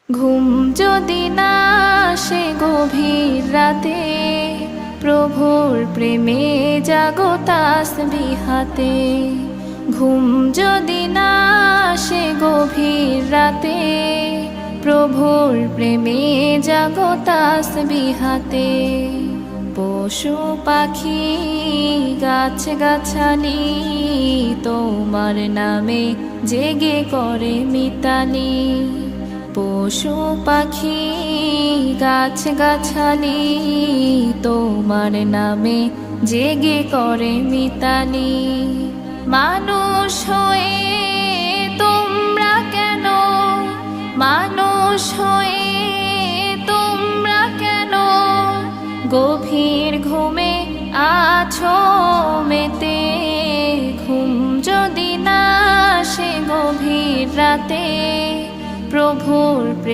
ঘুম যদি না আসে গভীর রাতে, প্রভুর প্রেমে জাগো তাসবিহ হাতে। ঘুম যদি না আসে গভীর রাতে, প্রভুর প্রেমে জাগো তাসবিহ হাতে। পশু পাখি গাছ গাছালি তোমার নামে জেগে করে মিতালি। পশু পাখি গাছ গাছালি তোমার নামে জেগে করে মিতালি। মানুষ হয়ে তোমরা কেন, মানুষ হয়ে তোমরা কেন গভীর ঘুমে আছো মেতে। ঘুম যদি না আসে গভীর রাতে, প্রভুর প্রেমে